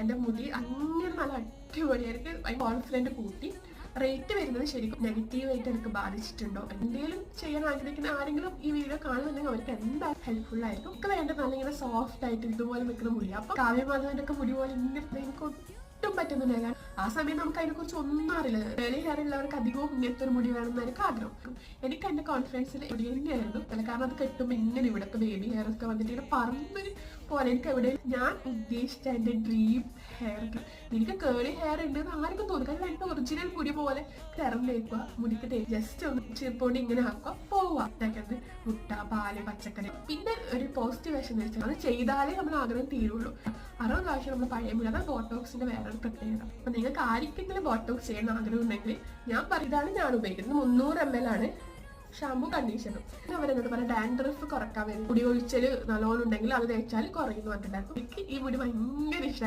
എന്റെ മുടി അങ്ങനെ നല്ല അടിപൊളിയായിട്ട് കോൺഫിഡന്റ് കൂട്ടി. റേറ്റ് വരുന്നത് ശരിക്കും നെഗറ്റീവായിട്ട് എനിക്ക് ബാധിച്ചിട്ടുണ്ടോ? എന്തെങ്കിലും ചെയ്യാൻ ആഗ്രഹിക്കുന്ന ആരെങ്കിലും ഈ വീഡിയോ കാണുന്നുണ്ടെങ്കിൽ അവർക്ക് എന്തായാലും ഹെൽപ്ഫുൾ ആയിരിക്കും. നമുക്ക് വേണ്ടത് നല്ല ഇങ്ങനെ സോഫ്റ്റ് ആയിട്ട് ഇതുപോലെ നിൽക്കുന്ന മുടി. അപ്പൊ കാവ്യമാധവന്റെ ഒക്കെ മുടി പോലെ ഇങ്ങനെ എനിക്ക് ഒട്ടും പറ്റുന്നില്ല. ആ സമയം നമുക്ക് അതിനെ കുറിച്ച് ഒന്നും അറിയില്ല. കേളി ഹെയർ ഉള്ളവർക്ക് അധികവും ഇങ്ങനത്തെ ഒരു മുടി വേണമെന്ന് എനിക്ക് ആഗ്രഹം. എനിക്ക് എന്റെ കോൺഫിഡൻസിൽ മുടി തന്നെയായിരുന്നു. കാരണം അത് കെട്ടുമ്പോൾ ഇങ്ങനെ ഇവിടത്തെ ബേബി ഹെയർ ഒക്കെ വന്നിട്ട് ഇങ്ങനെ പറന്നൊരു പോലെ എനിക്ക് എവിടെ ഞാൻ ഉദ്ദേശിച്ച എന്റെ ഡ്രീം ഹെയർ. എനിക്ക് കേളി ഹെയർ ഉണ്ടെന്ന് ആർക്കും തോന്നും. കാരണം എന്റെ ഒറിജിനൽ മുടി പോലെ തിറന്നേക്കുക, മുടിക്ക് ജസ്റ്റ് ഒന്ന് ചീർപ്പോണ്ട് ഇങ്ങനെ ആക്കുക, പോവുക. മുട്ട, പാല്, പച്ചക്കറി. പിന്നെ ഒരു പോസിറ്റീവ് വശം എന്ന് വെച്ചാൽ അത് ചെയ്താലേ നമ്മൾ ആഗ്രഹം തീരുള്ളൂ. 60 പ്രാവശ്യം നമ്മൾ പഴയ മുടി. അതാണ് ബോട്ടോക്സിന്റെ വേറൊരു പ്രത്യേകത. അപ്പൊ നിങ്ങൾക്ക് ആർക്കെങ്കിലും ബോട്ടോക്സ് ചെയ്യാൻ ആഗ്രഹം ഉണ്ടെങ്കിൽ ഞാൻ പറയുന്നതാണ് ഞാൻ ഉപയോഗിക്കുന്നത്. 300 ml ആണ് ഷാമ്പു കണ്ടീഷനും. അവരെന്നോട് പറഞ്ഞ ഡാൻഡ്രഫ് കുറക്കാൻ വേണ്ടി മുടി ഒഴിച്ചല് നല്ലോണം ഉണ്ടെങ്കിൽ അത് തേച്ചാൽ കുറയുന്നു പറഞ്ഞിട്ടുണ്ടായിരുന്നു. എനിക്ക് ഈ മുടി ഭയങ്കര ഇഷ്ടം.